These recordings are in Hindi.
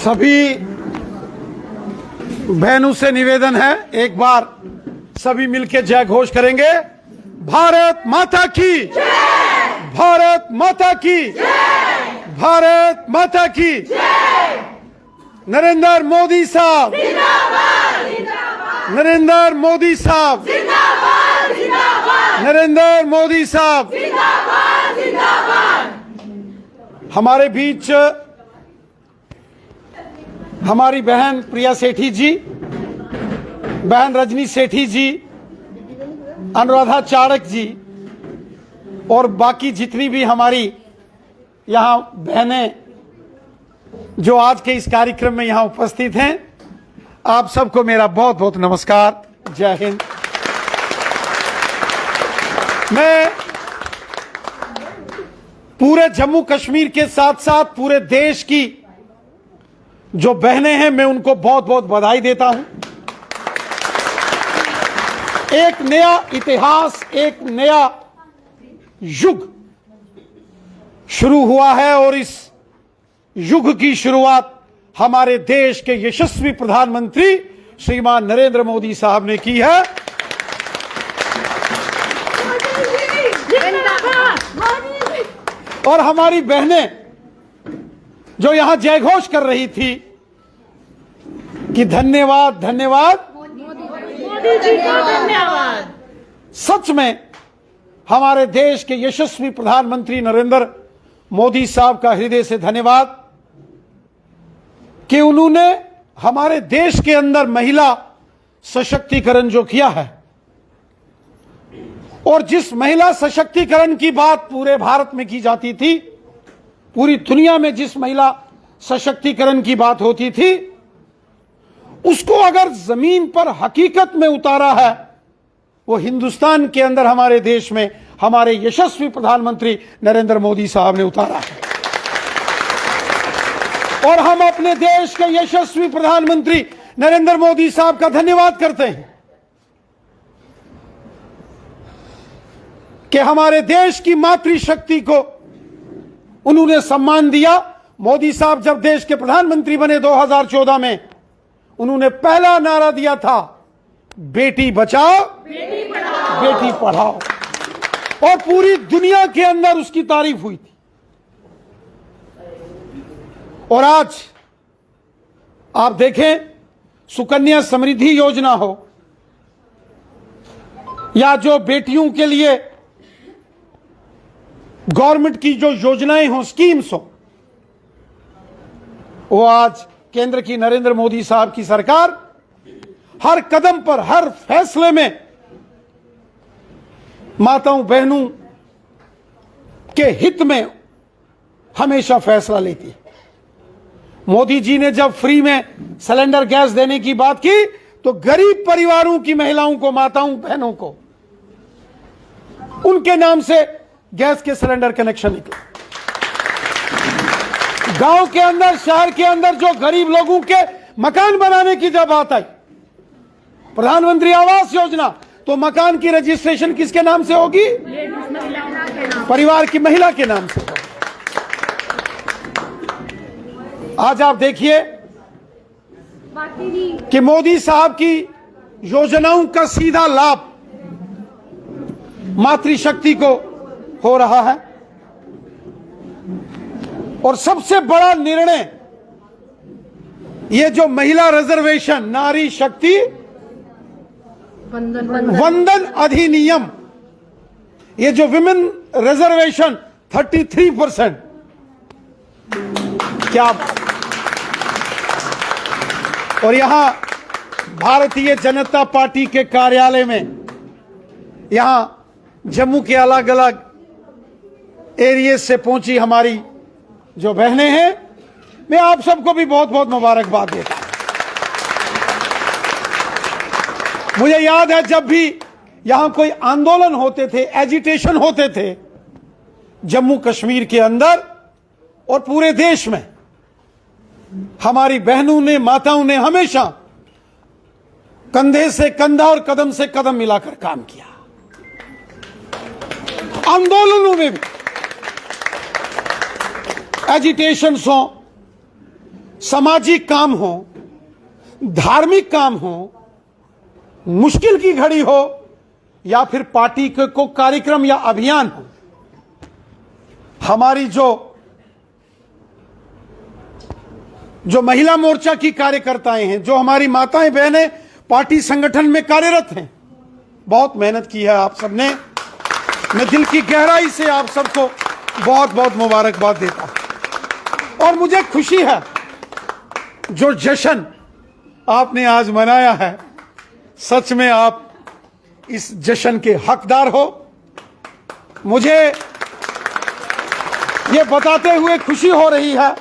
सभी बहनों से निवेदन है, एक बार सभी मिलकर जय घोष करेंगे। भारत माता की जय, भारत माता की जय, भारत माता की जय। नरेंद्र मोदी साहब जिंदाबाद, जिंदाबाद। नरेंद्र मोदी साहब जिंदाबाद, जिंदाबाद। नरेंद्र मोदी साहब जिंदाबाद, जिंदाबाद। हमारे बीच हमारी बहन प्रिया सेठी जी, बहन रजनी सेठी जी, अनुराधा चाणक जी और बाकी जितनी भी हमारी यहाँ बहनें जो आज के इस कार्यक्रम में यहाँ उपस्थित हैं, आप सबको मेरा बहुत बहुत नमस्कार। जय हिंद। मैं पूरे जम्मू कश्मीर के साथ साथ पूरे देश की जो बहनें हैं, मैं उनको बहुत बहुत बधाई देता हूं। एक नया इतिहास, एक नया युग शुरू हुआ है और इस युग की शुरुआत हमारे देश के यशस्वी प्रधानमंत्री श्रीमान नरेंद्र मोदी साहब ने की है। और हमारी बहनें जो यहां जय घोष कर रही थी कि धन्यवाद धन्यवाद मोदी जी को धन्यवाद। सच में हमारे देश के यशस्वी प्रधानमंत्री नरेंद्र मोदी साहब का हृदय से धन्यवाद कि उन्होंने हमारे देश के अंदर महिला सशक्तिकरण जो किया है, और जिस महिला सशक्तिकरण की बात पूरे भारत में की जाती थी, पूरी दुनिया में जिस महिला सशक्तिकरण की बात होती थी, उसको अगर जमीन पर हकीकत में उतारा है, वो हिंदुस्तान के अंदर हमारे देश में हमारे यशस्वी प्रधानमंत्री नरेंद्र मोदी साहब ने उतारा है। और हम अपने देश के यशस्वी प्रधानमंत्री नरेंद्र मोदी साहब का धन्यवाद करते हैं कि हमारे देश की मातृशक्ति को उन्होंने सम्मान दिया। मोदी साहब जब देश के प्रधानमंत्री बने 2014 में, उन्होंने पहला नारा दिया था, बेटी बचाओ बेटी पढ़ाओ, और पूरी दुनिया के अंदर उसकी तारीफ हुई थी। और आज आप देखें, सुकन्या समृद्धि योजना हो या जो बेटियों के लिए गवर्नमेंट की जो योजनाएं हो, स्कीम्स हो, वो आज केंद्र की नरेंद्र मोदी साहब की सरकार हर कदम पर, हर फैसले में माताओं बहनों के हित में हमेशा फैसला लेती है। मोदी जी ने जब फ्री में सिलेंडर गैस देने की बात की, तो गरीब परिवारों की महिलाओं को, माताओं बहनों को उनके नाम से गैस के सिलेंडर कनेक्शन निकला। गांव के अंदर, शहर के अंदर जो गरीब लोगों के मकान बनाने की जब बात आई, प्रधानमंत्री आवास योजना, तो मकान की रजिस्ट्रेशन किसके नाम से होगी? परिवार की महिला के नाम से होगी। आज आप देखिए कि मोदी साहब की योजनाओं का सीधा लाभ मातृशक्ति को हो रहा है। और सबसे बड़ा निर्णय ये जो महिला रिजर्वेशन, नारी शक्ति वंदन अधिनियम, ये जो विमेन रिजर्वेशन 33%, क्या, और यहां भारतीय जनता पार्टी के कार्यालय में, यहां जम्मू के अलग अलग एरिया से पहुंची हमारी जो बहनें हैं, मैं आप सबको भी बहुत बहुत मुबारकबाद देता हूं। मुझे याद है जब भी यहां कोई आंदोलन होते थे, एजिटेशन होते थे जम्मू कश्मीर के अंदर और पूरे देश में, हमारी बहनों ने, माताओं ने हमेशा कंधे से कंधा और कदम से कदम मिलाकर काम किया। आंदोलनों में भी, एजिटेशंस हो, सामाजिक काम हो, धार्मिक काम हो, मुश्किल की घड़ी हो, या फिर पार्टी के को कार्यक्रम या अभियान हो, हमारी जो महिला मोर्चा की कार्यकर्ताएं हैं, जो हमारी माताएं बहनें पार्टी संगठन में कार्यरत हैं, बहुत मेहनत की है आप सबने। मैं दिल की गहराई से आप सबको बहुत बहुत मुबारकबाद देता हूं। और मुझे खुशी है जो जश्न आपने आज मनाया है, सच में आप इस जश्न के हकदार हो। मुझे ये बताते हुए खुशी हो रही है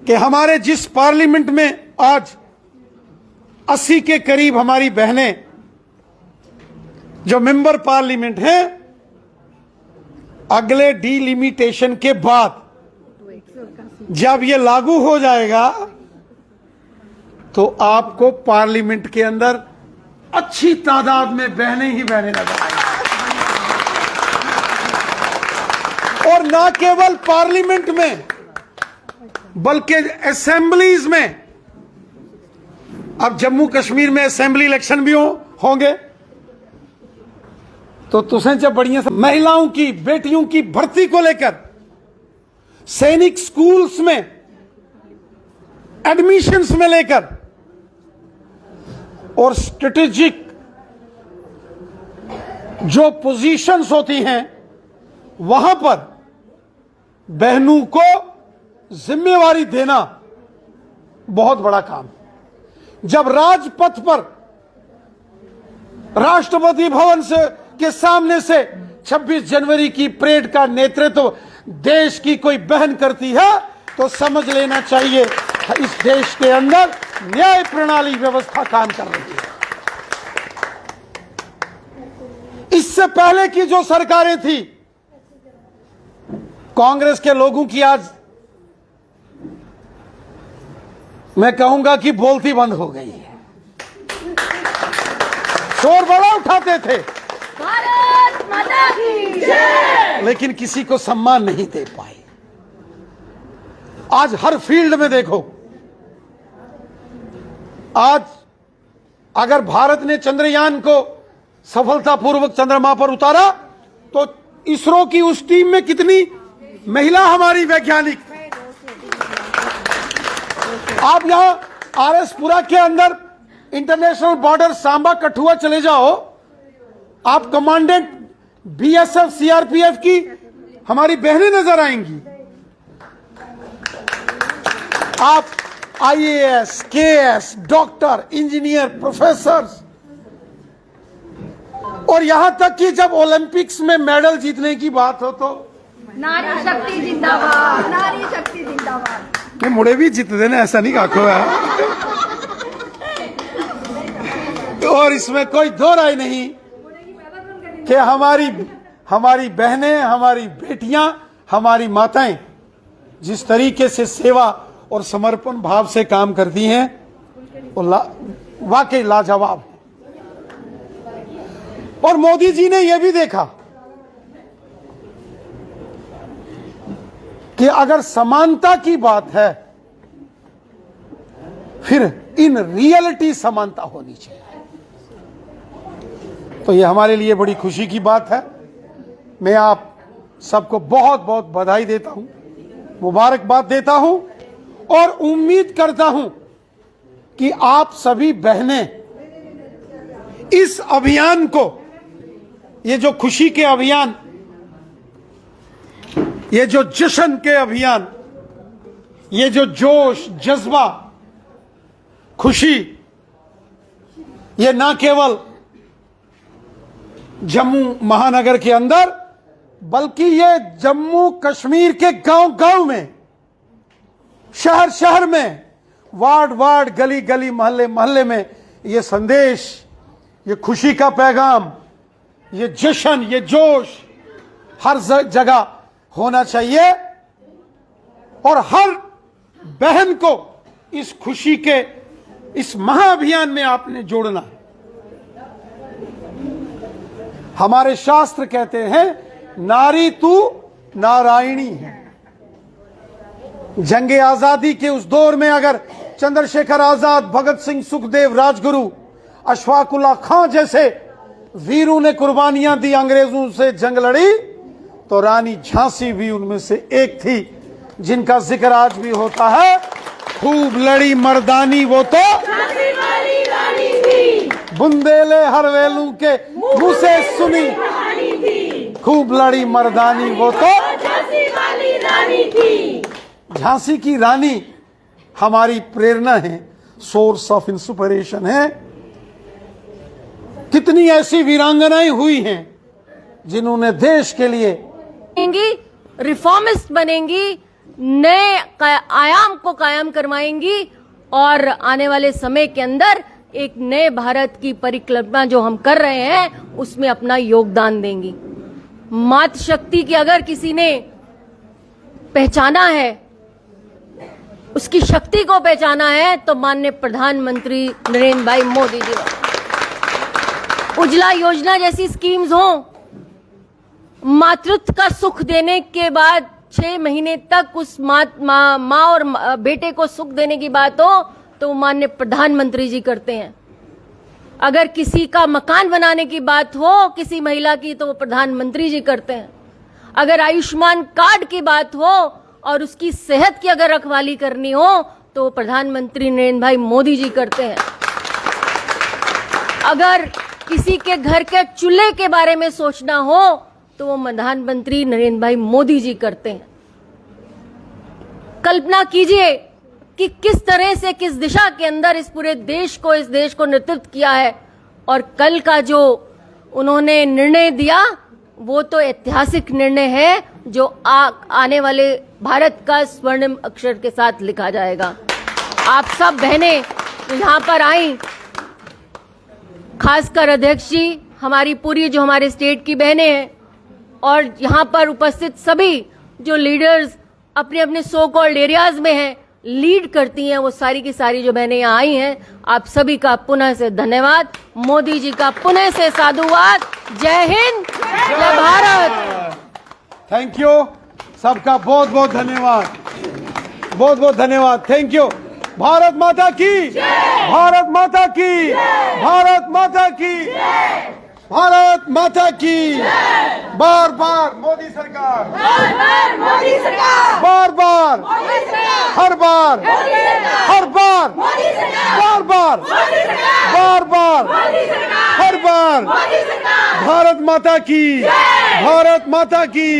कि हमारे जिस पार्लियामेंट में आज 80 के करीब हमारी बहनें जो मेंबर पार्लियामेंट हैं, अगले डिलिमिटेशन के बाद जब ये लागू हो जाएगा तो आपको पार्लियामेंट के अंदर अच्छी तादाद में बहनें ही बहनें नजर आएंगी। और ना केवल पार्लियामेंट में बल्कि असेंबलीज में। अब जम्मू कश्मीर में असेंबली इलेक्शन भी होंगे तो तुसें जब बढ़िया महिलाओं की, बेटियों की भर्ती को लेकर सैनिक स्कूल्स में एडमिशंस में लेकर और स्ट्रेटेजिक जो पोजीशंस होती हैं वहां पर बहनों को जिम्मेवारी देना बहुत बड़ा काम। जब राजपथ पर राष्ट्रपति भवन के सामने से 26 जनवरी की परेड का नेतृत्व देश की कोई बहन करती है तो समझ लेना चाहिए इस देश के अंदर न्याय प्रणाली व्यवस्था काम कर रही है। इससे पहले की जो सरकारें थी कांग्रेस के लोगों की, आज मैं कहूंगा कि बोलती बंद हो गई है। शोर बड़ा उठाते थे, भारत माता की जय, लेकिन किसी को सम्मान नहीं दे पाए। आज हर फील्ड में देखो, आज अगर भारत ने चंद्रयान को सफलतापूर्वक चंद्रमा पर उतारा तो इसरो की उस टीम में कितनी महिला हमारी वैज्ञानिक। आप यहां आरएसपुरा के अंदर इंटरनेशनल बॉर्डर सांबा कठुआ चले जाओ, आप कमांडेंट बीएसएफ सीआरपीएफ की हमारी बहनें नजर आएंगी। आप IAS, KAS, doctor, engineer, professor, और यहां तक कि जब ओलंपिक्स में मेडल जीतने की बात हो तो नारी शक्ति जिंदाबाद, नारी शक्ति जिंदाबाद। ये मुड़े भी जीत देना, ऐसा नहीं काखो है। और इसमें कोई दो राय नहीं कि हमारी बहनें, हमारी बेटियां, हमारी माताएं जिस तरीके से सेवा और समर्पण भाव से काम करती हैं वो वाकई लाजवाब है। और मोदी जी ने यह भी देखा कि अगर समानता की बात है फिर इन रियलिटी समानता होनी चाहिए। तो यह हमारे लिए बड़ी खुशी की बात है। मैं आप सबको बहुत बहुत बधाई देता हूं, मुबारकबाद देता हूं और उम्मीद करता हूं कि आप सभी बहनें इस अभियान को, ये जो खुशी के अभियान, ये जो जश्न के अभियान, ये जो जोश, जज्बा, खुशी, ये ना केवल जम्मू महानगर के अंदर बल्कि ये जम्मू कश्मीर के गांव गांव में, शहर शहर में, वार्ड वार्ड, गली गली, मोहल्ले मोहल्ले में ये संदेश, ये खुशी का पैगाम, ये जश्न, ये जोश हर जगह होना चाहिए और हर बहन को इस खुशी के इस महाअभियान में आपने जोड़ना है। हमारे शास्त्र कहते हैं नारी तू नारायणी है। जंगे आजादी के उस दौर में अगर चंद्रशेखर आजाद, भगत सिंह, सुखदेव, राजगुरु, अशफाकुल्ला खां जैसे वीरों ने कुर्बानियां दी, अंग्रेजों से जंग लड़ी, तो रानी झांसी भी उनमें से एक थी, जिनका जिक्र आज भी होता है। खूब लड़ी मर्दानी वो तो झांसी वाली रानी थी, बुंदेले हर वेलू के मुंह से सुनी, रानी थी, खूब लड़ी मर्दानी वो तो झांसी वाली रानी थी। झांसी की रानी हमारी प्रेरणा है, सोर्स ऑफ इंस्पिरेशन है। कितनी ऐसी वीरांगनाएं हुई हैं जिन्होंने देश के लिए रिफॉर्मिस्ट बनेंगी, नए आयाम को कायम करवाएंगी और आने वाले समय के अंदर एक नए भारत की परिकल्पना जो हम कर रहे हैं उसमें अपना योगदान देंगी। मातृशक्ति की अगर किसी ने पहचाना है, उसकी शक्ति को पहचाना है, तो माननीय प्रधानमंत्री नरेंद्र भाई मोदी जी। उज्ज्वला योजना जैसी स्कीम्स हो, मातृत्व का सुख देने के बाद 6 महीने तक उस माँ और बेटे को सुख देने की बात हो तो माननीय प्रधानमंत्री जी करते हैं। अगर किसी का मकान बनाने की बात हो किसी महिला की तो वो प्रधानमंत्री जी करते हैं। अगर आयुष्मान कार्ड की बात हो और उसकी सेहत की अगर रखवाली करनी हो तो प्रधानमंत्री नरेंद्र भाई मोदी जी करते हैं। अगर किसी के घर के चूल्हे के बारे में सोचना हो तो वो प्रधानमंत्री नरेंद्र भाई मोदी जी करते हैं। कल्पना कीजिए कि किस तरह से, किस दिशा के अंदर इस पूरे देश को नेतृत्व किया है, और कल का जो उन्होंने निर्णय दिया वो तो ऐतिहासिक निर्णय है जो आने वाले भारत का स्वर्णिम अक्षर के साथ लिखा जाएगा। आप सब बहनें जो यहाँ पर आई, खासकर अध्यक्ष जी, हमारी पूरी जो हमारे स्टेट की बहनें हैं और यहाँ पर उपस्थित सभी जो लीडर्स अपने अपने सो कॉल्ड एरियाज में हैं, लीड करती हैं, वो सारी की सारी जो बहनें यहाँ आई हैं, आप सभी का पुनः से धन्यवाद। मोदी जी का पुनः से साधुवाद। जय हिंद, जय भारत। थैंक यू, सबका बहुत बहुत धन्यवाद, बहुत बहुत धन्यवाद। Thank you. भारत माता की, भारत माता की, भारत माता की, भारत माता की। बार बार मोदी सरकार, बार बार मोदी सरकार, बार बार, मोदी सरकार, हर बार, मोदी सरकार, हर बार, मोदी सरकार, बार बार, मोदी सरकार, बार बार, मोदी सरकार, हर बार। मोदी सरकार। भारत माता की, भारत माता की।